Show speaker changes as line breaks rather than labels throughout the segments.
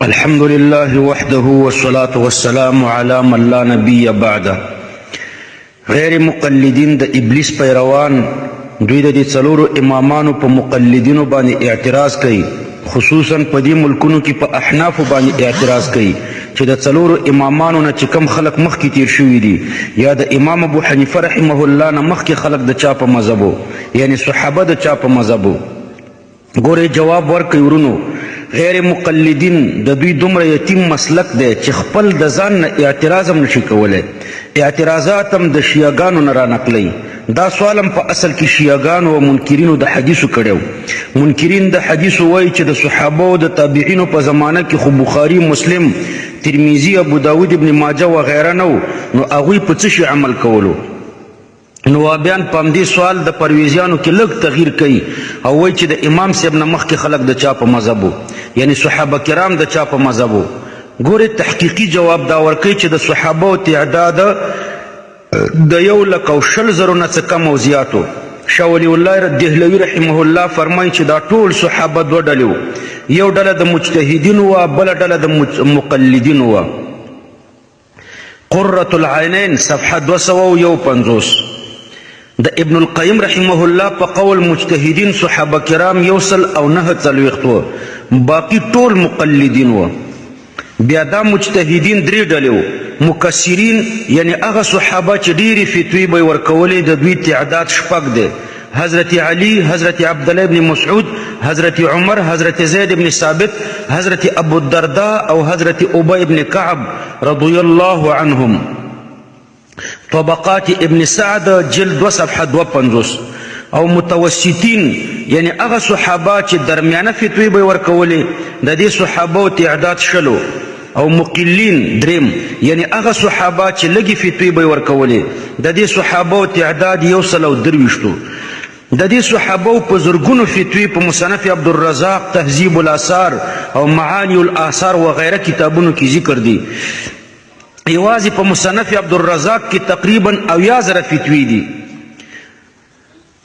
الحمد لله وحده والصلاة والسلام على من لا نبي بعده. غیر مقلدین د ابلیس پیروان دوی د څلورو امامانو په مقلدینو باندې اعتراض کوي، خصوصا په دې ملکونو کې په احناف باندې اعتراض کوي چې د څلورو امامانو نه چې کم خلق مخکې تیر شوي دي یا د امام ابو حنیفه رحمه الله نه مخکې خلق د چا په مذهبو یعنی صحابه د چا په مذهبو. ګوره جواب ورکوي ورونو، غیر مقلدین د دوی دومره یتیم مسلک دی چې خپل د ځان نه اعتراض هم نشي کولی، اعتراضات هم د شیعګانو نه رانقلوي. دا سوال هم په اصل کې شیعګانو او منکرینو د حدیثو کړی. منکرین د حدیثو وایي چې د صحابه او د تابعینو په زمانه کې خو بخاري، مسلم، ترمذي، ابو داود، ابن ماجه وغیره نه و، نو هغوی په څه شي عمل کولو؟ نوابیان په همدې سوال د پرویزیانو کې لږ تغییر کوي او وایي چې د امام صاحب نه مخکې خلق د چا په مذهبو یعنی صحابه کرام د چا په مذهبو. ګورې تحقیقي جواب دا ورکوي چې د صحابه تعداد د 1,00,000 نه څه کم او زیاتو. شاه ولی الله دهلوي رحمه الله فرمایي چې دا ټول صحابه دوه ډلې وو، یو ډله د مجتهدینو وه، بله ډله د مقلدینو وه. قرة العینین صفحه 251. د ابن القیم رحمه الله په قول مجتهدین صحابه کرام 149 وو، باقی ټول مقلدین وو. بیا دا مجتهدین درې ډلې وو. مکسرین یعنی هغه صحابه چې ډېرې فتوی به یې ورکولې، د دوی تعداد 6 دی: حضرت علی، حضرت عبدالله ابن مسعود، حضرت عمر، حضرت زید ابن ثابت، حضرت ابو الدرداء او حضرت ابی ابن کعب رضی الله عنهم. طبقات ابن سعد جلد 2 صفحه 52. او متوسطین یعنی هغه صحابه چې درمیانه فتوی به یې ورکولې، د دې صحابو تعداد 6. او مقلین دریم یعنی هغه صحابه چې لږې فتوی به یې ورکولې، د دې صحابو تعداد 123. د دې صحابو په زرګونو فتوی په مصنف عبدالرزاق، تهذیب الاثار او معانی الاثار وغیره کتابونو کې ذکر دي. یوازې په مصنف عبدالرزاق کې تقریبا 80,000 فتوی دي.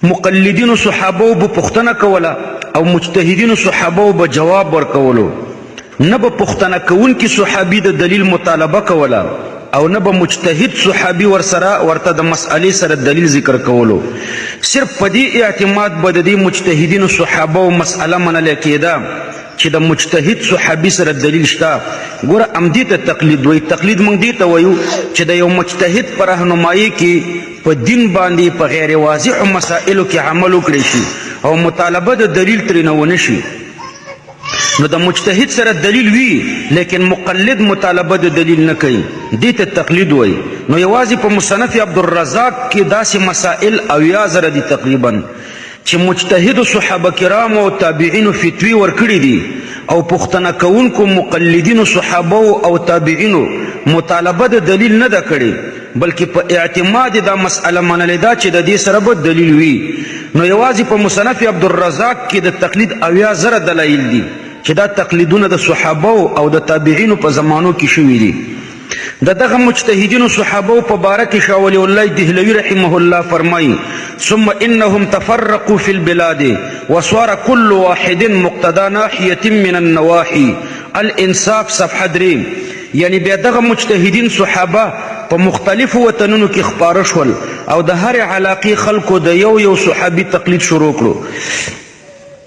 مقلدینو صحابو به پوښتنه کوله او مجتهدینو صحابو به جواب ورکولو، نه به پوښتنه کوونکي صحابي د دلیل مطالبه کوله او نه به مجتهد صحابي ورته د مسئلې سره دلیل ذکر کولو. صرف په دې اعتماد به د دې مجتهدینو صحابو مسئله منله کېده چې د مجتهد صحابي سره دلیل شته. ګوره همدې ته تقلید وایي. تقلید موږ دې ته وایو چې د یو مجتهد په رهنمایي کې په دین باندې په غیر واضحو مسائلو کې عمل وکړی شي او مطالبه د دلیل ترې نه ونه شي. نو د مجتهد سره دلیل وي لیکن مقلد مطالبه د دلیل نه کوي، دې ته تقلید وایي. نو یوازې په مصنف عبدالرزاق کې داسې مسائل 80,000 دي تقریبا چې مجتهدو صحابه کرامو او تابعینو فتوی ورکړي دي او پوښتنه کوونکو مقلدینو صحابو او تابعینو مطالبه د دلیل نه ده کړې، بلکې په اعتماد دا مسئله منلې ده چې د دې سره به دلیل وي. نو یوازې په مصنف عبدالرزاق کې د تقلید 80,000 دلایل دي چې دا تقلیدونه د صحابو او د تابعینو په زمانو کې شوي دي. د دغه مجتهدینو صحابو په باره کې شاه ولی الله دهلوي رحمه الله فرمایي: ثم انهم تفرقوا في البلاد وصار كل واحد مقتدى ناحيه من النواحي. الانصاف صفحه 3. یعنی بیا دغه مجتهدین صحابه په مختلفو وطنونو کې خپاره شول او د هر علاقې خلکو د یو صحابي تقلید شروع کړو.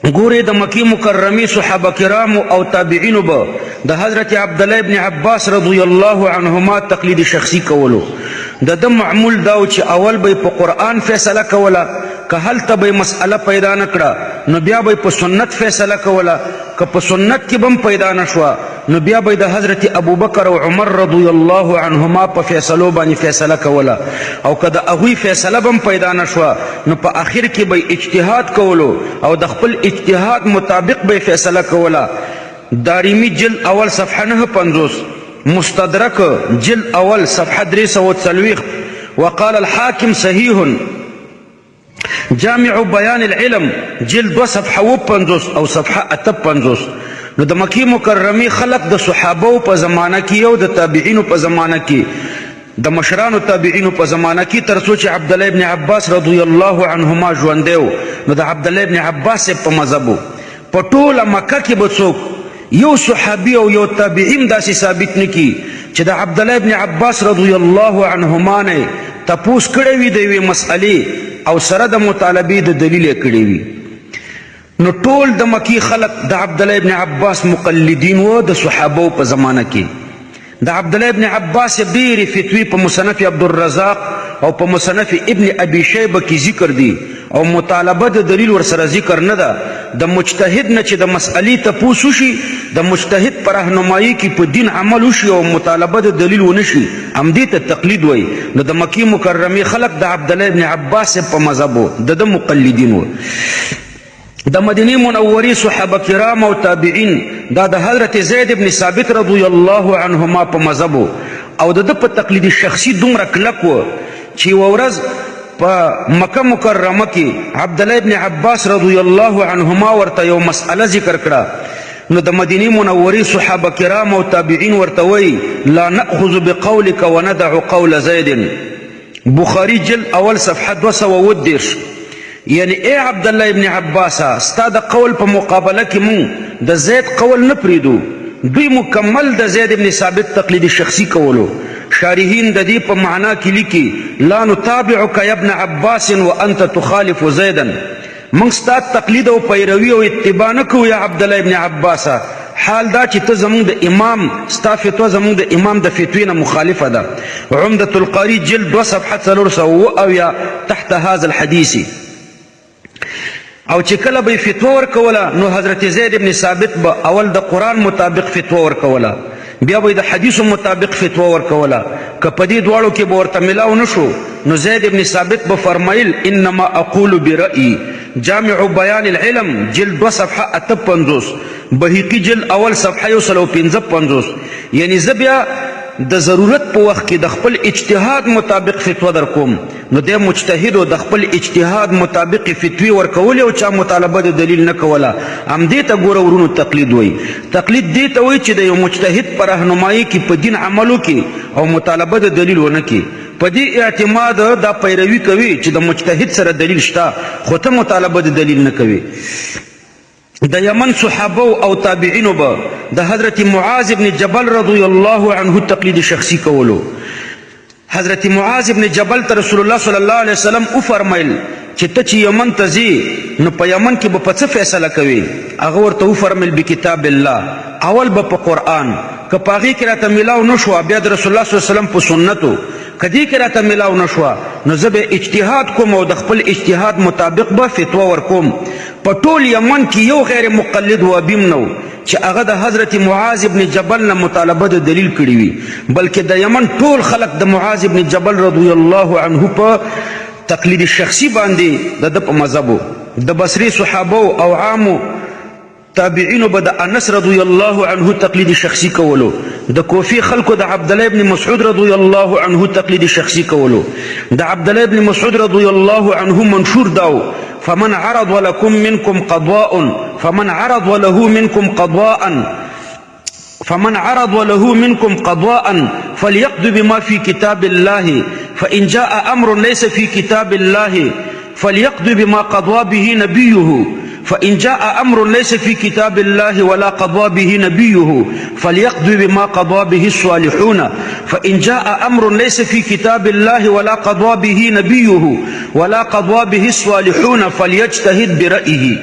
ګورې د مکی مکرمې صحابه کرامو او تابعینو به د حضرت عبدالله ابن عباس رضی الله عنهما تقلید شخصي کولو. د ده معمول دا و چې اول به په قرآن فیصله کوله، که هلته به مسئله پیدا نه کړه نو بیا به په سنت فیصله کوله، که په سنت کې به هم پیدا نه شوه نو بیا به د حضرت ابوبکر او عمر رضی الله عنهما په فیصلو باندې فیصله کوله، او که د هغوی فیصله به هم پیدا نه شوه نو په آخر کې به اجتهاد کولو او د خپل اجتهاد مطابق به فیصله کوله. دارمی جلد اول صفحه 59. مستدرک جلد اول صفحه 340. وقال الحاكم صحيح. جامع بیان العلم جلد 2 صفحه 50 او صفحه 58. نو د مکی مکرمې خلق د صحابو په زمانه کې او د تابعینو په زمانه کې، د مشرانو تابعینو په زمانه کې، تر څو چې عبدالله ابن عباس رضی الله عنهما ژوندی و، نو د عبدالله ابن عباس په مذهب په ټوله مکه کې به څوک یو صحابي او یو تابعیم داسې ثابت نکي چې د عبد الله ابن عباس رضی الله عنهما نه تپوس کړی وي د یوې مسئلې او سره د مطالبې د دلیل یې کړی وي. نو ټول د مکی خلق د عبد الله ابن عباس مقلدین و د صحابو په زمانه کې. د عبد الله ابن عباس ډېرې فتوی په مصنف عبدالرزاق او په مصنف ابن ابي شیبه کې ذکر دي او مطالبه د دلیل ورسره ذکر نه ده. د مجتهد نه چې د مسئلې تپوس وشي د مجتهد پر رهنمایي کې په دین عمل وشي او مطالبه د دلیل ونشي همدې ته تقلید وایي. نو د مکی مکرمې خلق د عبد الله ابن عباس په مذهب و د مقلدین و. د مدینه منورې صحابه کرام او تابعین دا د حضرت زید ابن ثابت رضی الله عنهما په مذهب او د په تقلید شخصي دومره کلک و چې ورځ په مکه مکرمه کې عبد الله ابن عباس رضی الله عنهما ورته یو مسئله ذکر کړه. نو د مدینه منورې صحابه کرام او تابعین ورته وایي لا ناخذ بقولك وندع قول زید. بخاری جلد اول صفحه 210. یعنی اے عبد الله ابن عباس ستا د قول په مقابله کې مونږ د زید قول نه پریدو. دوی مکمل د زید ابن ثابت تقلید شخصي کولو. شارحین د دې په معنا کې لیکي لا نتابعك يا ابن عباس وانت تخالف زيدا. موږ ستا تقلید او پیروي او اتباع نه کوو یا عبد الله ابن عباس، حال دا چې ته زمونږ د امام ستا فتوا زمونږ د امام د فتوی نه مخالفه ده. عمدة القاری جلد 2 صفحه 300 تحت هذا الحديث. او چې کله به فتوا ورکوله نو حضرت زید ابن ثابت به اول د قرآن مطابق فتوا ورکوله، بیا به د حدیثو مطابق فتوا ورکوله. که په دې دواړو کې به ورته ملاو نشو نو زید ابن ثابت به فرمایل انما اقول برأیي. جامع بیان العلم جلد 2 صفحه 58، بهقی جلد اول صفحه 155. یعنی زه بیا د ضرورت په وخت کې د خپل اجتهاد مطابق فتوا در کوم. نو د مجتهد د خپل اجتهاد مطابق فتوی ورکول او چا مطالبه د دلیل نه کوله همدې ته ګوره ورونو تقلید وایي. تقلید دې ته وایي چې د یو مجتهد پر رهنمایي کې په دین عمل وکړي او مطالبه د دلیل ونه کړي. په دې اعتماد دا پیروي کوي چې د مجتهد سره دلیل شته خو ته مطالبه د دلیل نه کوي. د یمن صحابه او تابعینو به د حضرت معاذ ابن جبل رضی الله عنه تقلید شخصي کولو. حضرت معاذ ابن جبل ته رسول الله صلی الله علیه وسلم او فرمایل چې ته چې یمن ته ځې نو په یمن کې به په څه فیصله کوي؟ هغه ورته وفرمیل بکتاب الله، اول به په قرآن، که په هغې کې راته میلاو نه شوه بیا د رسول الله صلی الله علیه وسلم په سنتو، که دې کې راته میلاو نه شوه نو زه به اجتهاد کوم او د خپل اجتهاد مطابق به فتوا ورکوم. په ټول یمن کې یو غیر مقلد وابیم نه و چې هغه د حضرت معاذ ابن جبل نه مطالبه د دلیل کړي وي، بلکې د یمن ټول خلق د معاذ ابن جبل رضی الله عنه په تقلید شخصي باندې د په مذهب. د بصري صحابه او عامو تابعینو به د انس رضی الله عنه تقلید شخصي کولو. د کوفی خلکو د عبد الله ابن مسعود رضی الله عنه تقلید شخصي کولو. د عبد الله ابن مسعود رضی الله عنه منشور داو فمن عرض ولكم منكم قضاء فمن عرض وله منكم قضاء فمن عرض وله منكم قضاء فليقض بما في كتاب الله فإن جاء أمر ليس في كتاب الله فليقض بما قضى به نبيه فإن جاء أمر ليس في كتاب الله ولا قضى به نبيه فليقض بما قضى به الصالحون فإن جاء أمر ليس في كتاب الله ولا قضى به نبيه ولا قضى به الصالحون فليجتهد برأيه.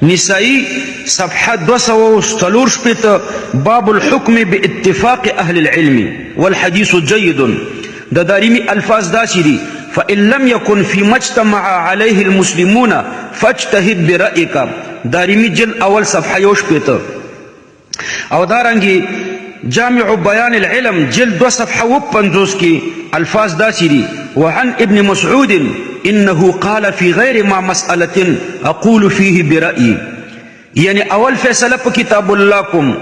نسائی صفحة 243 باب الحكم باتفاق أهل العلم والحديث جيد. دا دارمی الفاظ داسي دي فإن لم يكن فيما اجتمع عليه المسلمون فاجتهد برأيك. دارمی جلد اول صفحه 1 او دارنگی جامع بیان العلم جلد 2 صفحه 50 کی الفاظ داسي دي وعن ابن مسعود انه قال في غير ما مسألة اقول فيه برأيي. یعنی اول فیصله په کتاب الله کوم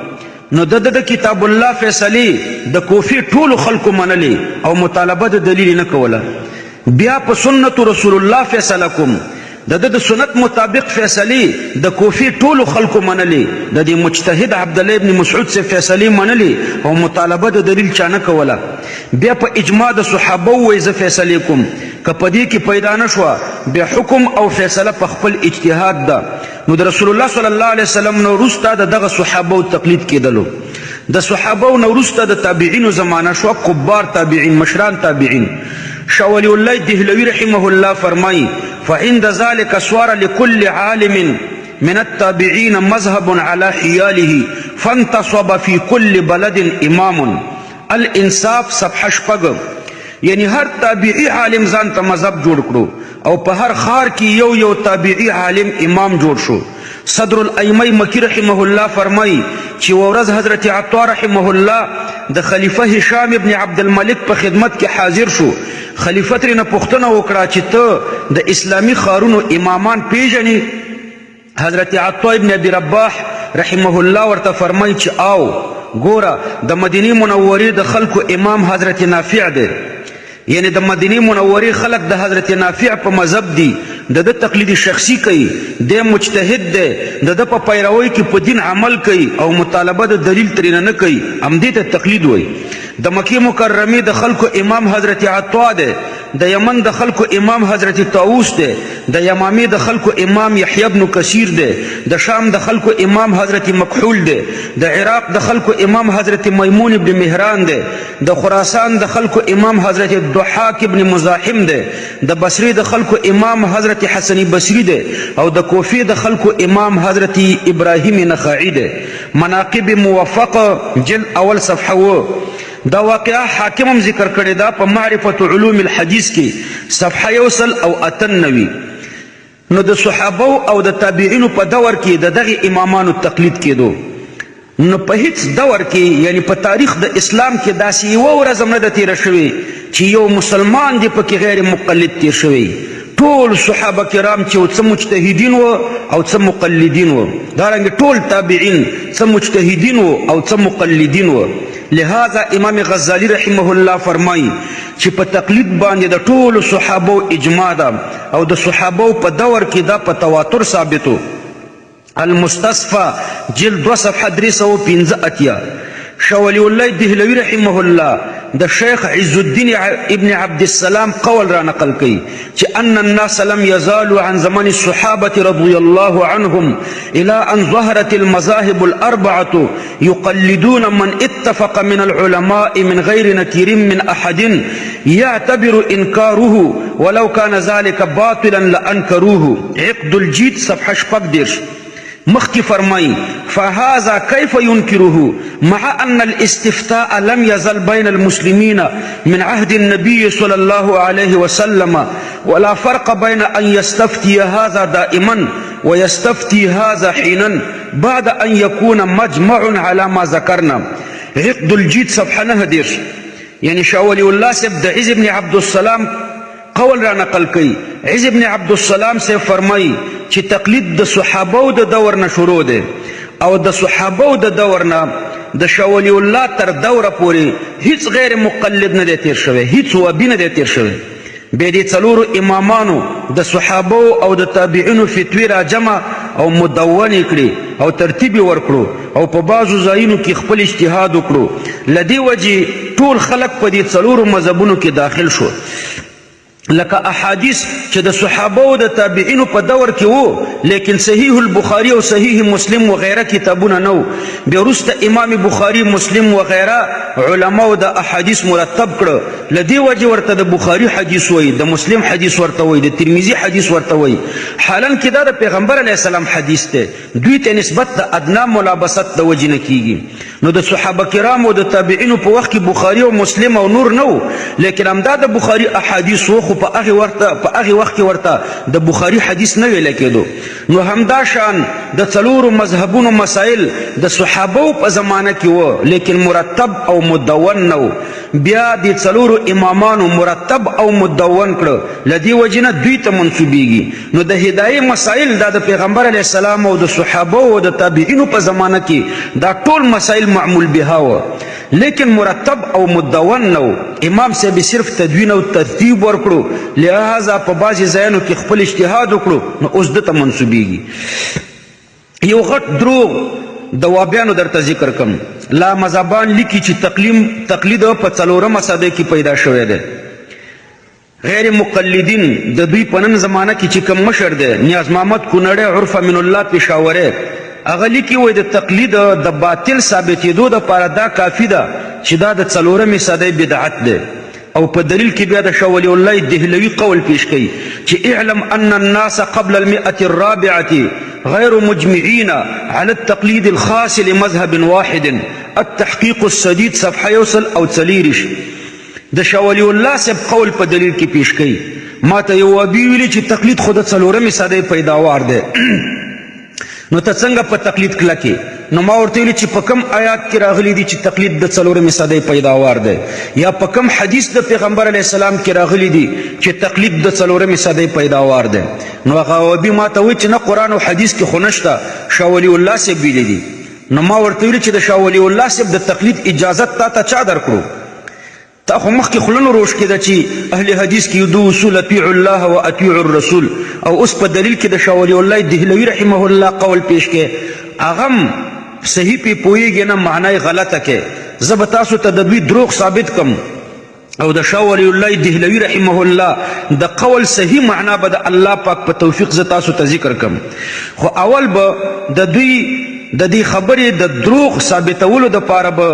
نو د کتاب الله فیصله د کوفی ټول خلکو منلې او مطالبه د دلیل نه کوله. بیا په سنت رسول الله فیصله کوم د سنت مطابق فیصلې د کوفي ټولو خلکو منلې د دې مجتهد عبدالله ابن مسعود سے فیصلې منلې او مطالبه د دلیل چا نه کوله بیا په اجماع د صحابه وایي زه فیصلې کوم که په دې کې پیدا نه شوه بیا حکم او فیصله په خپل اجتهاد ده نو د رسول الله صلی الله علیه وسلم نه وروسته د دغه صحابو تقلید کېدلو د صحابو نه وروسته د تابعینو زمانه شوه کبار تابعین مشران تابعین شاه ولی الله دهلوي رحمه الله فرمایي فعند ذلك صار لكل عالم من التابعين مذهب على حياله فانتصب في كل بلد امام الانصاف صفحه شپږ یعنی هر تابعی عالم ځان ته مذهب جوړ کړو او په هر خار کې یو تابعی عالم امام جوړ شو صدر الائمه مکی رحمه الله فرمایي چې ورځ حضرت عطا رحمه الله د خلیفہ هشام ابن عبد الملک په خدمت کې حاضر شو خلیفہ ترې نه پوښتنه وکړه چې ته د اسلامي ښارونو امامان پیژنې حضرت عطا ابن ابي رباح رحمه الله ورته فرمایي چې آو ګوره د مدینه منورې د خلکو امام حضرت نافع دی یعنی د مدینه منورې خلک د حضرت نافع په مذهب دي د تقلید شخصي کوي د مجتهد دی د په پیروي کې په دین عمل کوي او مطالبه د دلیل ترې نه کوي همدې ته تقلید وایي د مکې مکرمې د خلکو امام حضرت عطا دی د یمن د خلکو امام حضرت طاووس دی د یمامې د خلکو امام یحیی بن کثیر دی د شام د خلکو امام حضرت مکحول دی د عراق د خلکو امام حضرت میمون ابن مهران دی د خراسان د خلکو امام حضرت الضحاک ابن مزاحم دی د بصری د خلکو امام حضرت حسن بصری دی او د کوفی د خلکو امام حضرت ابراهیم نخعی دی مناقب موفق جلد اول صفحه دا واقعه حاکم هم ذکر کړی دا په معرفت علوم الحدیث کې صفحه 198 نو د صحابه او د تابعینو په دور کې د دغه امامانو تقلید کېدو نو په هیڅ دور کې یعنی په تاریخ د اسلام کې داسې یوه ورځ هم نه ده تېره شوې چې یو مسلمان دی پکې غیر مقلد تیر شوی ټول صحابه کرام چې څه مجتهدین وو او څه مقلدین وو دارنګه ټول تابعین څه مجتهدین وو او څه مقلدین وو لہذا امام غزالی رحمه الله فرمایي چې په تقلید باندې د ټولو صحابو اجماع ده او د صحابو په دور کې دا په تواتر ثابتو المستصفى جلد 2 صفحه 315 شاه ولی الله دهلوي رحمه الله د شیخ عز الدین ابن عبد السلام قول را نقل کی چې ان الناس لم يزالوا عن زمن الصحابه رضي الله عنهم الى ان ظهرت المذاهب الاربعه يقلدون من اتفق من العلماء من غير نكير من احد يعتبر انكاره ولو كان ذلك باطلا لانكروه عقد الجيد صفحه 14 مخي فرمائي فهذا كيف ينكره مع أن الاستفتاء لم يزل بين المسلمين من عهد النبي صلى الله عليه وسلم ولا فرق بين أن يستفتي هذا دائما ويستفتي هذا حينا بعد أن يكون مجمع على ما ذكرنا عقد الجيد صفحة 9 يعني شاولي الله سبد عز بن عبد السلام قول را نقل کی عز ابن عبد السلام سے فرمائی چې تقلید د صحابو د دور نه شروع ده او د صحابو د دور نه د شاولی الله تر دوره پورې هیڅ غیر مقلد نه دی تیر شوی هیڅ وابي نه دی تیر شوی به دې څلورو امامانو د صحابو او د تابعینو فتوی را جمع او مدون کړي او ترتیب ورکړو او په بعضو ځایونو کې خپل اجتهاد وکړو لدی وجه ټول خلق په دې څلورو مذهبونو کې داخل شو لکه احادیث چې د صحابه او د تابعینو په دور کې وو لیکن صحیح البخاری او صحیح مسلم وغیره کتابونه نو بیا وروسته امام بخاری مسلم وغیره علماو د احادیث مرتب کړه لدی وجه ورته د بخاری حدیث وای د مسلم حدیث ورته وای د ترمذی حدیث ورته وای حالان کې دا د پیغمبر علی السلام حدیث ته دوی ته نسبت د ادنا ملابست د وجه نه کیږي نو د صحابه کرام او د تابعینو په وخت کې بخاری او مسلم او نور نو لیکن همدا د بخاری احادیث وو په هغه وخت کې ورته د بخاری حدیث نه ویل کېدو نو همدا شان د څلورو مذهبونو مسائل د صحابو په زمانه کې وو لیکن مرتب او مدون نو بیا د څلورو امامانو مرتب او مدون کړه لدی وجنه دوی ته منسوبېږي نو د هدايه مسائل د پیغمبر علی السلام او د صحابو او د تابعینو په زمانه کې دا ټول مسائل معمول بها و لیکن مرتب او مدون نو امام صاحب صرف تدوین او ترتیب ورکړو لہذا په بعضې ځایونو کې خپل اجتهاد وکړو نو اوس دته منسوبیږي یو غټ دروغ د وابیانو درته ذکر کم لا مذهبان لیکي چې تقلید په 4مه صدۍ کې پیدا شوی دی غیر مقلدین د دوی په نن زمانه کې چې کوم مشر دی نیاز محمد کونړی عرف من الله پېښوری هغه لیکي وایي د تقلید د باطل ثابتېدو دپاره دا کافي ده چې دا د 4مې صدۍ بدعت دی او په دلیل کې بیا د شاه ولی الله دهلوي قول پیش کوي چې اعلم ان الناس قبل 104 غير مجمعين على التقليد الخاص لمذهب واحد التحقيق السديد صفحه يوصل او تليرش د شاه ولی الله صاحب قول په دلیل کې پیش کوي ما ته یو وابي ویلي چې تقلید خود 4مې صدۍ پیداوار دی نو ته څنګه په تقلید کلکې نو ما ورته ویلي چې په کوم آیات کې راغلی دي چې تقلید د 4مې صدۍ پیداوار دی یا په کوم حدیث د پیغمبر علیه السلام کې راغلی دي چې تقلید د 4مې صدۍ پیداوار دی نو هغه وابي ما ته وایي چې نه قرآن او حدیث کې خو نشته شاه ولی الله صاحب ویلي دي نو ما ورته ویلي چې د شاه ولی الله صاحب د تقلید اجازت تا ته چا درکړو تا خو مخکې خلنو روش کېده چې اهل حدیث کې دو اصول اطیعوا الله و اطیعوا الرسول او اوس په دلیل کې د شاه ولی الله دهلوي رحمه الله قول پیش کې هغه صحیح پې پوهېږي نه معنی غلطه کې زه به تاسو ته د دوی دروغ ثابت کم او د شاه ولی الله دهلوي رحمه الله د قول صحیح معنا به د الله پاک په توفیق زه تاسو ته ذکر کم خو اول به د دوی د دې خبرې د دروغ ثابتولو دپاره به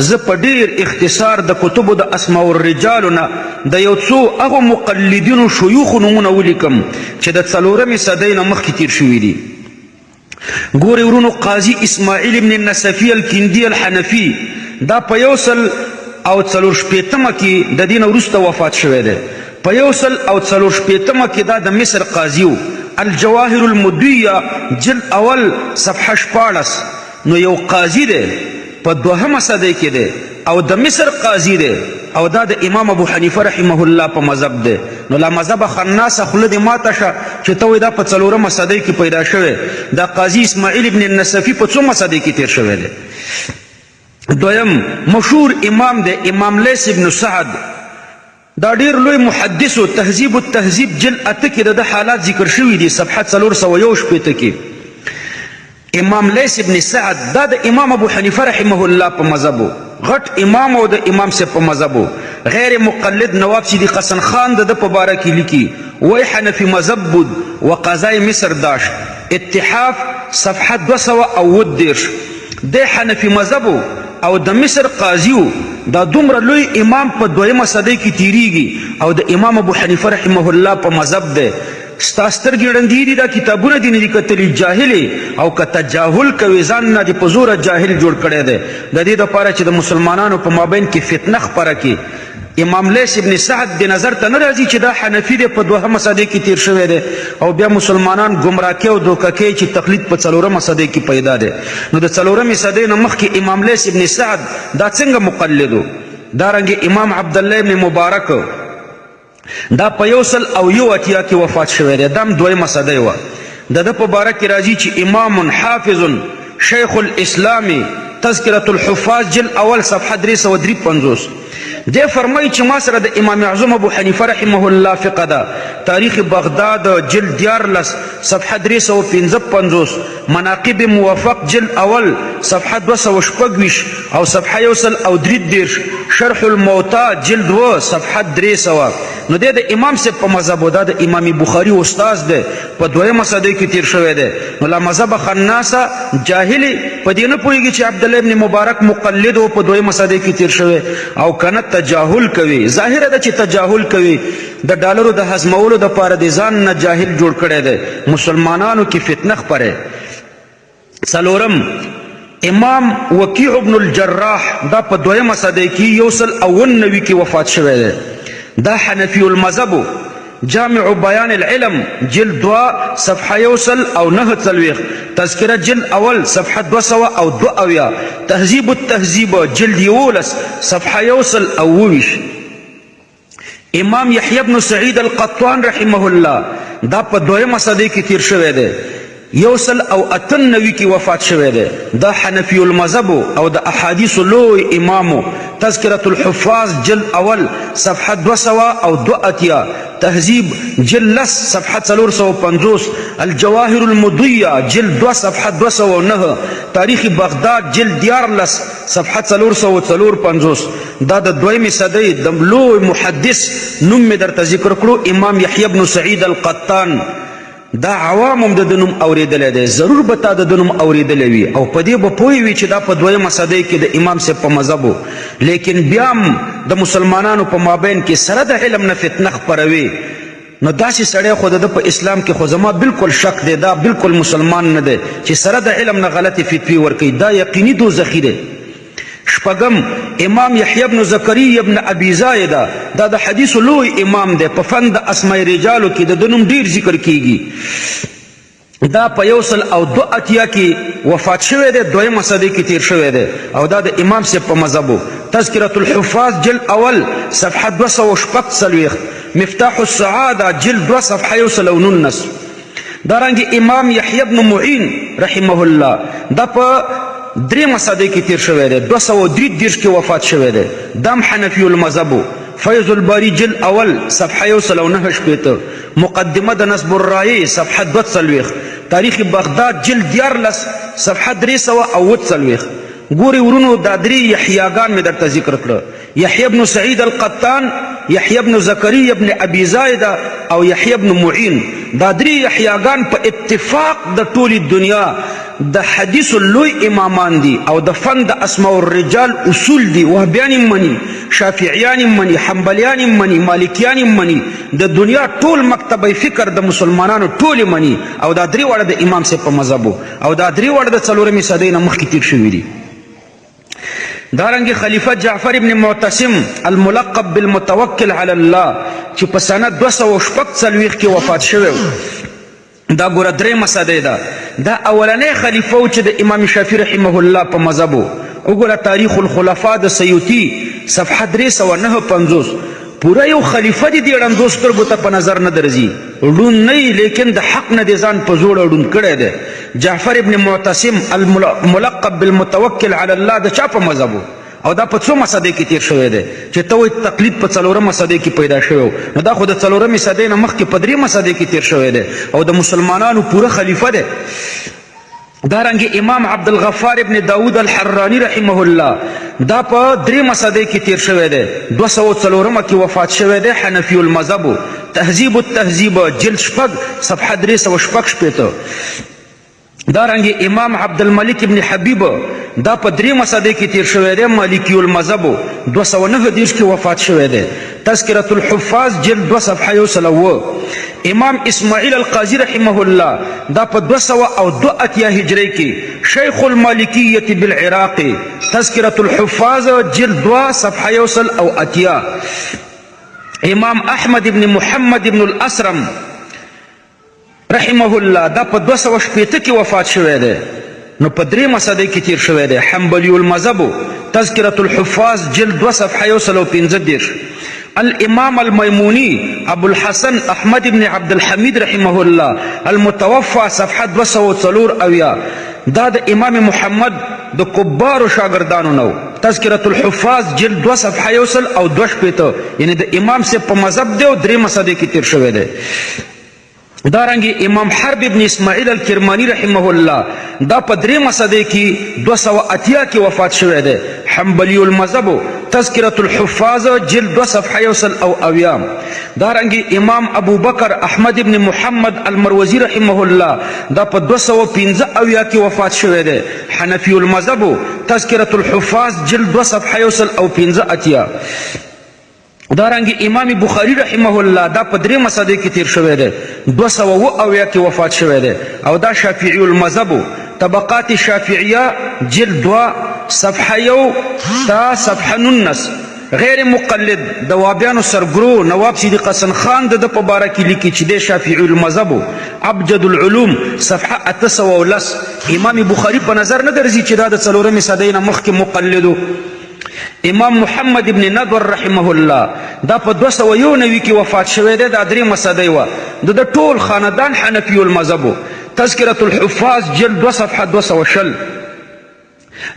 زه په ډېر اختصار د کتبو د اسماء الرجالو نه د یو څو هغو مقلدینو شیوخو نومونه ولیکم چې د 4مې صدۍ نه مخکې تیر شوي دي ګورې ورونو قاضي اسماعیل ابن النسفي الکندي الحنفي دا په 144 کې د دې نه وروسته وفات شوی دی په 144 کې دا د مصر قاضي و الجواهر المدویه جلد اول صفحه 14 نو یو قاضي دی په 2مه صدۍ کې دی او د مصر قاضي دی او دا د امام ابو حنیفه رحمه الله په مذهب دی نو لا مذهب خناسه خوله دې ماته شه چې ته وایې دا په 4مه صدۍ کې پیدا شوی دا قاضي اسماعیل ابن النسفي په 4مه صدۍ کې تیر شوی دی دویم مشهور امام دی امام لیث ابن سعد دا ډیر لوی محدث او تهذیب التهذیب جلد 8 کې د حالات ذکر شوي دي صفحه 401 کې امام لیث ابن سعد دا د امام ابو حنیفه رحمه الله په مذهب غټ امام او د امام سے په مذهب غیر مقلد نواب صدیق حسن خان د په باره کې لیکي وای حنفي مذهب بود وقضای مصر داشت اتحاف صفحه 210 د حنفي مذهب او د مصر قاضیو دا دومره لوی امام په 2مه صدۍ کې تیریږي او د امام ابو حنیفه رحمه الله په مذهب دی ستا سترګې ړندې دي دا کتابونه دي نه دي کتلي جاهلې او که تجاهل کوي ځان نه دې په زوره جاهل جوړ کړی دی د دې دپاره چې د مسلمانانو په مابین کې فتنه خپره کړي امام لیث ابن سعد د نظر ته نه راځي چې دا حنفي دی په 2مه صدۍ کې تیر شوی دی او بیا مسلمانان ګمراه کوي او دوکه کوي چې تقلید په 4مه صدۍ کې پیدا دی نو د 4مې صدۍ نه مخکې امام لیث ابن سعد دا څنګه مقلد و دارنګې امام عبدالله ابن مبارک دا په 180 کې وفات شوی دی دا هم 2مه صدۍ وه د ده په باره کې راځي چې امام حافظ شیخ الاسلام تذکرة الحفاظ جلد اول صفحه 353 دی فرمایي چې ما سره د امام اعظم ابو حنیفه رحمه الله فقه ده تاریخ بغداد جلد 14 صفحه 355 مناقب موفق جلد اول صفحه 226 او صفحه 133 شرح الموتى جلد 2 صفحه 300 نو د امام صاحب په مذهب دا د امام بخاري استاد دی په 2مه صدۍ کې تیر شوی دی نو لا مذهب خناسه جاهلی په دې نه پوهېږي چې عبدالله ابن مبارک مقلد و په 2مه صدۍ کې تیر شوی او کنه تجاهل کوي ظاهره ده چې تجاهل کوي د ډالرو د هضمولو دپاره د ځان نه جاهل جوړ کړی دی مسلمانانو کې فتنه خپره 4 امام وکیع ابن الجراح دا په 2مه صدۍ کې 199 کې وفات شوی دی دا حنفی المذهب جامع بیان العلم جلد 2 صفحه 149 تذکرہ جلد اول صفحه 202 تهذیب التهذیب جلد 1 صفحه 120 امام یحیی بن سعید القطان رحمه الله دا په 2مه صدۍ کې تیر شوی دی یوسل او اتن نوی کی وفات شوه ده دا حنفی المذهب او د احادیث لوی امامو تذکرة الحفاظ جلد اول صفحه 200 او 2 تهذیب جلد صفحه 450 الجواهر المضیه جلد 2 صفحه 209 تاریخ بغداد جلد 14 صفحه 450 دا د دویمې صدۍ د لوی محدث نوم مې درته ذکر کړو امام یحیی بن سعید القطان دا عوامم د نوم اوریدلی دی ضرور به تا د نوم اوریدلی وي او په دې به پوه وي چې دا په دویمه صدۍ کې د امام صاحب په مذهب و لیکن بیا هم د مسلمانانو په مابین کې سره د علم نه فتنه خپروي نو داسې سړی خو د په اسلام کې خو زما بالکل شک دی دا بالکل مسلمان نه دی چې سره د علم نه غلطې فتوی ورکوي دا یقیني دوزخي دی شپږم امام یحیی بن زکریا ابن ابي زاید دا د حدیث لوی امام دی په فن د اسماء رجالو کې د نوم ډیر ذکر کیږي دا په 182 کې وفات شوی دی دویمه صدۍ کې تیر شوی دی او دا د امام صاحب په مذهب تذکرة الحفاظ جلد اول صفحه 246 مفتاح السعاده جلد 2 صفحه 119 دارنګه امام یحیی بن معین رحمه الله دا په دریمه صدۍ کې تیر شوی دی 233 کې وفات شوی دی دم حنفی المذهب فیض الباری جلد اول صفحه 109 مقدمه د نصب الرایه صفحه 2 تاریخ بغداد جلد 14 صفحه 340 ګوري ورونو دا درې یحیاګان مې درته ذکر کړه یحیی بن سعید القطان یحیی بن زکریا ابن ابي زاید او یحیی بن معین دا درې یحیاګان په اتفاق د ټولې دنیا د حدیث لوی امامان دي او د فن د اسماء الرجال اصول دي وهبیان منی شافعیان منی حنبلیان منی مالکیان منی د دنیا ټول مکتبه فکر د مسلمانانو ټول منی او دا درې وړه د امام صاحب په مذهب او دا درې وړه د څلورمې صدۍ نه مخکې تیر شوي دي دارنګه خلیفہ جعفر ابن معتصم الملقب بالمتوکل علی الله چې په سنه 246 کې وفات شوی دا ګوره درېمه صدۍ ده دا اولنی خلیفه و چې د امام شافعي رحمه الله په مذهب وګوره تاریخ الخلفاء د سیوطي صفحه 359 پورا یو خلیفه دی ړندو سترګو ته په نظر نه درځي ړوند نه لیکن د حق نه د ځان په زوړه ړوند کړی دی جعفر ابن معتصم الملقب بالمتوکل علی الله د چا په مذهب او دا په څومه صدۍ کې تیر شوی دی چې ته وایي تقلید په څلورمه صدۍ کې پیدا شوی نو دا خو د څلورمې صدۍ نه مخکې په دریمه صدۍ کې تیر شوی دی او د مسلمانانو پوره خلیفه دی دارنګه امام عبدالغفار ابن داود الحرانی رحمه الله دا په دریمه صدۍ کې تیر شوی دی 204 کې وفات شوی دی حنفی المذهب تهذیب التهذیب جلد 6 صفحه 316 دارنګه امام عبدالملک ابن حبیب دا په دریمه صدۍ کې تیر شوی دی مالکی المذهب 209 کې وفات شوی دی تذکرة الحفاظ جلد 2 صفحه 1 امام اسماعیل القاضی رحمه الله دا په 202 هجری کې شیخ المالکیه بالعراق تذکرة الحفاظ جلد 2 صفحه 1 امام احمد ابن محمد ابن الاسرم رحمه الله دا په 280 کې وفات شوی دی نو په دریمه صدۍ کې تیر شوی دی حنبلی المذهب تذکرة الحفاظ جلد 2 صفحه 115 الامام المیمونی ابو الحسن احمد ابن عبد الحمید رحمه الله المتوفى صفحه 204 دا د امام محمد د کبارو شاگردانو نو تذکرة الحفاظ جلد 2 صفحه 1 یعنی د امام سے په مذهب دی او دریمه صدۍ کې تیر شوی دی دارنګه امام حرب ابن اسماعیل الکرمانی رحمه الله دا په دریمه صدۍ کې 280 کې وفات شوی دی حنبلی المذهب تذکرة الحفاظ جلد 2 صفحه 1 دارنګه امام ابو بکر احمد ابن محمد المروزی رحمه الله دا په 215 کې وفات شوی دی حنفی المذهب تذکرة الحفاظ جلد 2 صفحه 1 دارنګه امام بخاری رحمه الله دا په دریمه صدۍ کې تیر شوی دی 270 کې وفات شوی دی او دا شافعی المذهب طبقات شافعیه جلد 2 صفحه 1 تا صفحه 19 غیر مقلد د وابیانو سرګرو نواب صدیق حسن خان د په باره کې لیکي چې د شافعی المذهب ابجد العلوم صفحه 810 امام بخاری په نظر نه درځي چې دا د څلورمې صدۍ نه مخکې مقلدو امام محمد ابن ندور رحمه الله دا په 291 کې وفات شوی دی دا دریمه صدۍ وه د ټول خاندان حنفی المذهب تذکرة الحفاظ جلد 2 صفحه 200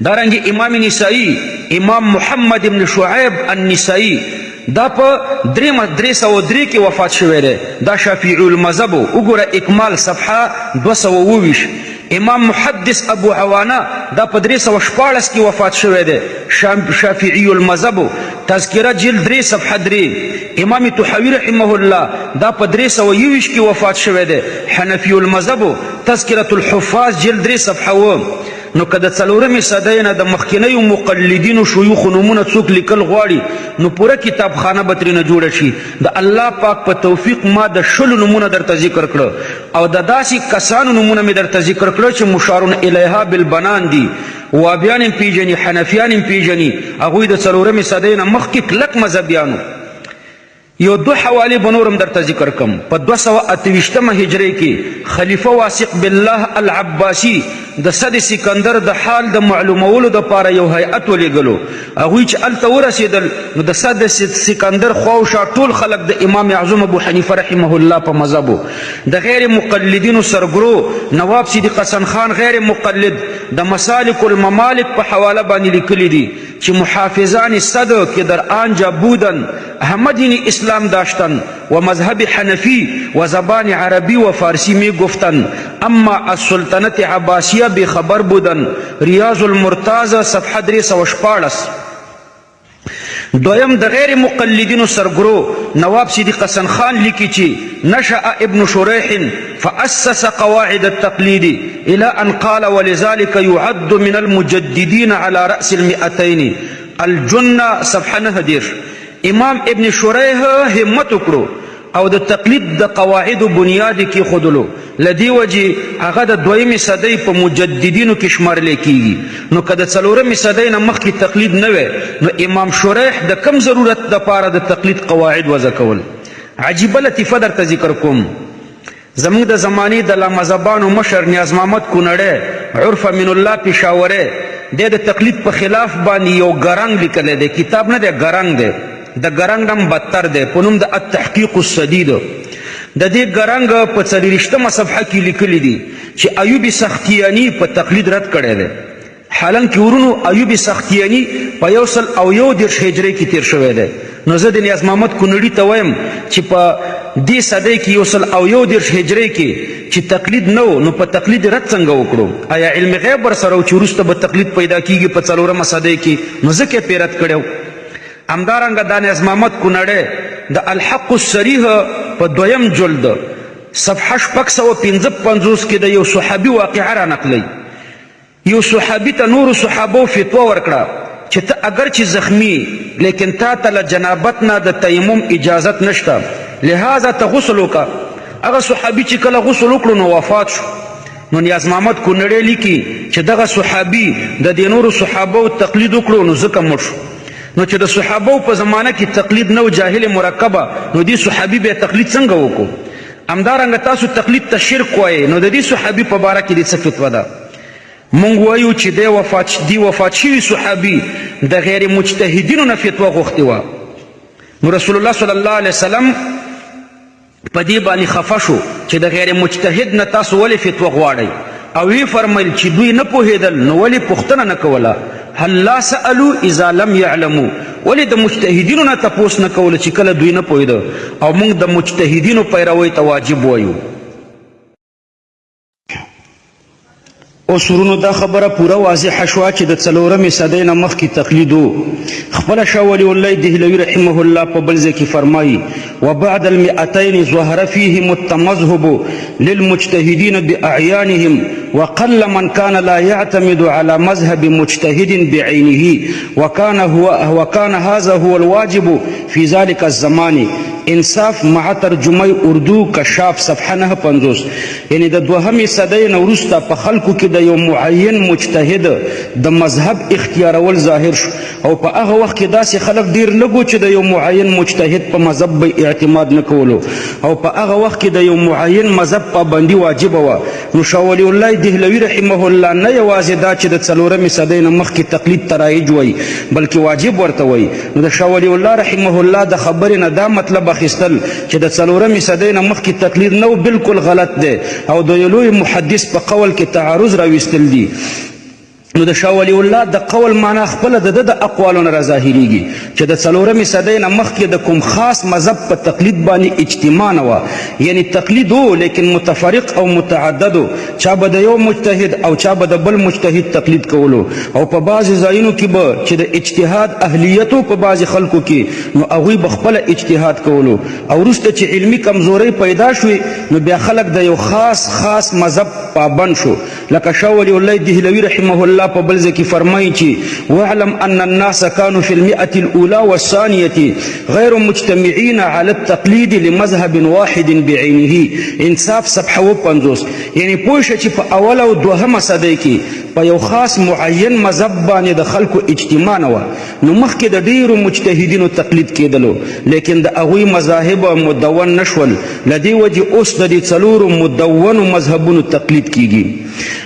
دارنګ امام نسائی امام محمد ابن شعیب النسائی دا په 303 کې وفات شوی دی دا شافعی المذهب وګوره اکمال صفحه 220 امام محدث ابو عوانه دا په 314 کې وفات شوی دی شافعی المذهب تذکرہ جلد 3 صفحه 3 امام طحاوی رحمه الله دا په 320 کې وفات شوی دی حنفی المذهب تذکرة الحفاظ جلد 3 صفحه 1 نو که د څلورمې صدۍ نه د مخکینیو مقلدینو شیوخو نومونه څوک لیکل غواړي نو پوره کتابخانه به ترېنه جوړه شي د الله پاک په توفیق ما د 20 نومونه درته ذکر کړه او د داسې کسانو نومونه مې درته ذکر کړه چې مشارون الیها بالبنان دي وابیان هم پیژني حنفیان هم پیژني هغوی د څلورمې صدۍ نه مخکې کلک مذهبیانو یو 2 حوالی بنورم درته ذکر کم په 228 هجری کې خلیفہ واثق بالله العباسی د صد سکندر د حال د معلومولو د پاره یو هیئت ولېږلو هغوی چې هلته ورسېدل نو د صد سکندر خواوشا ټول خلک د امام اعظم ابو حنیفه رحمه الله په مذهبو د غیر مقلدینو سرګرو نواب صدیق حسن خان غیر مقلد د مسالک الممالک په حواله باندې لیکلی دي چې محافظان صد که در آنجا بودن همه دین اسلام داشتن و مذهب حنفی و زبان عربی و فارسی می گفتن اما از سلطنت عباسیه بی خبر بودن ریاض المرتاز صفحه 314 دویم د غیر مقلدینو سرګرو نواب صدیق حسن خان لیکي چې نشأ ابن شریح فأسس قواعد التقليد إلى أن قال ولذلك يعد من المجددين على رأس المئتين الجنة صفحه 9 امام ابن شریح همت وکړو او د تقلید د قواعد بنیاد کې خودلو لدی وجه هغه د دویمې صدۍ په مجددینو کې شمارل کیږي نو که د څلورمې صدۍ نه مخکې تقلید نه وی نو امام شریح د کم ضرورت دپاره د تقلید قواعد وضع کول عجیبه لطیفه درته ذکر کوم زموږ د زمانې د لامذهبانو مشر نیاز محمد کونړی عرف من الله پېښوری دی د تقلید په خلاف باندې یو ګرنګ لیکلی دی کتاب نه دی ګرنګ دی د ګرنګ نم بدتر دی په نوم د التحقیق السدید د دې ګرنګ په 40مه صفحه کې لیکلی دي چې ایوب سختیانی په تقلید رد کړی دی حالانکې ورونو ایوب سختیانی په 121 هجري کې تیر شوی دی نو زه د نیاز محمد کونړي ته وایم چې په دې صدۍ کې 121 هجري کې چې تقلید نه و نو په تقلید رد څنګه وکړو آیا علم غیب ورسره و چې وروسته به تقلید پیدا کیږي په 4مه صدۍ کې نو ځکه یې پې رد کړی همدارنګه دا نیاز محمد کونړی د الحق الصریح په 2م جلد صفحه 655 کې د یو صحابي واقعه را نقلی یو صحابي ته نورو صحابو فتوا ورکړه چې ته اگر چې زخمی لیکن تا ته له جنابت نه د تیمم اجازت نشته لہذا ته غسل وکړه هغه صحابي چې کله غسل وکړو نو وفات شو نو نیاز محمد کونړی لیکي چې دغه صحابي د دې نورو صحابو تقلید وکړو نو ځکه مړ شو نو چې د صحابو په زمانه کې تقلید نو جاهل مرکبه نو دې صحابي به تقلید څنګه وکړو همدارنګه تاسو تقلید ته شرک وایي نو د دې صحابي په باره کې دې څه فتوا ده مونږ وایو چې دی وفات شوي صحابي د غیر مجتهدینو نه فتوا غوښتې وه نو رسول الله صلی الله علیه وسلم په دې باندې خفه شو چې د غیر مجتهد نه تاسو ولې فتوا غواړئ او وی فرمایل چې دوی نه پوهېدل نو ولې پوښتنه نه کوله هل لا سألوا اذا لم يعلموا ولې د مجتهدینو نه تپوس نه کوله چې کله دوی نه پوهېده او موږ د مجتهدینو پیروۍ ته واجب وایو اوس ورونو دا خبره پوره واضحه شوه چې د 4مې صدۍ نه مخکې تقلید و خپله شاه ولی الله دهلوي رحمه الله په بل ځای کې فرمایي وبعد ال200 ظهر فيهم التمذهب للمجتهدين بأعيانهم وقل من كان لا يعتمد على مذهب مجتهد بعينه وكان هذا هو الواجب في ذلك الزمان انصاف مع ترجمه اردو کشاف صفحه 950 یعنی د 2مې صدۍ نه وروسته په خلکو کې د یو معین مجتهد د مذهب اختیارول ظاهر شو او په هغه وخت کې داسې خلک ډیر لږ چې د یو معین مجتهد په مذهب به اعتماد نه کولو او په هغه وخت کې د یو معین مذهب پابندي واجبه وه نو شاه ولی الله دهلوي رحمه الله نه یوازې دا چې د 4مې صدۍ نه مخکې تقلید ته رایج وایي بلکې واجب ورته وایي نو د شاه ولی الله رحمه الله د خبرې نه دا مطلب اخیستل چې د څلورمې صدۍ نه مخکې تقلید نه و بالکل غلط دی او د یو لوی محدث په قول کې تعارض راویستل دي. نو د شاه ولی الله د قول معنا خپله د اقوالو نه راظاهریږي چې د څلورمې صدۍ نه مخکې د کوم خاص مذهب په تقلید باندې اجتماع نه وه، یعنی تقلید و لیکن متفرق او متعدد و، چا به د یو مجتهد او چا به د بل مجتهد تقلید کولو، او په بعضې ځایونو کې به چې د اجتهاد اهلیت و په بعضې خلکو کې نو هغوی به خپله اجتهاد کولو، او وروسته چې علمي کمزورۍ پیدا شوې نو بیا خلک د یو خاص مذهب پابند شو. لکه شاه ولی الله دهلوي رحمه الله په بل ځای کې فرمایي چې واعلم ان الناس كانوا في المئة الأولى والثانية غير مجتمعين على التقليد لمذهب واحد بعينه. انصاف صفحه 50. یعنی پوه شه چې په اوله او دوهمه صدۍ کې په یو خاص معین مذهب باندې د خلکو اجتماع نه وه، نو مخکې د ډیرو مجتهدینو تقلید کېدلو لیکن د هغوی مذاهب مدون نشول، له دې وجې اوس د دې څلورو مدونو مذهبونو تقلید کیږي.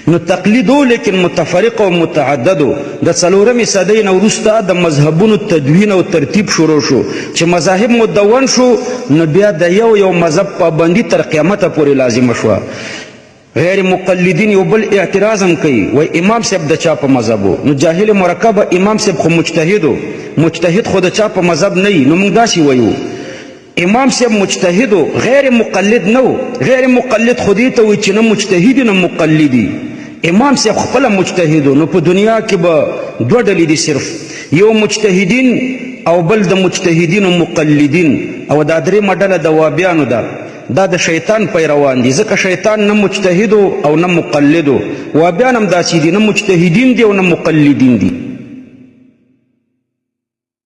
نو تقلیدو لیکن متفرق او متعددو د څلورمې صدۍ نه وروسته د مذهبونو تدوین او ترتیب شروع شو چې مذاهب مدون شو نو بیا د یو مذهب پابندي تر قیامته پورې لازمه شوه. غیر مقلدین یو بل اعتراض هم کوي، وای امام صاحب د چا په مذهب و؟ نو جاهل مرکب امام صاحب خو مجتهد و، مجتهد خو د چا په مذهب نه وي، نو موږ داسې وایو امام صاحب مجتهد و غیر مقلد نه و. غیر مقلد خو دې ته وایي چې نه مجتهد نه مقلدي. امام صاحب خپله مجتهد و، نو په دنیا کې به دوه ډلې دي، صرف یو مجتهدین او بل د مجتهدینو مقلدین، او دا درېیمه ډله د وابیانو ده. دا د شیطان پیروان دي، ځکه شیطان نه مجتهد او نه مقلد و، وابیان هم داسې دي، نه مجتهدین دي او نه مقلدین دي.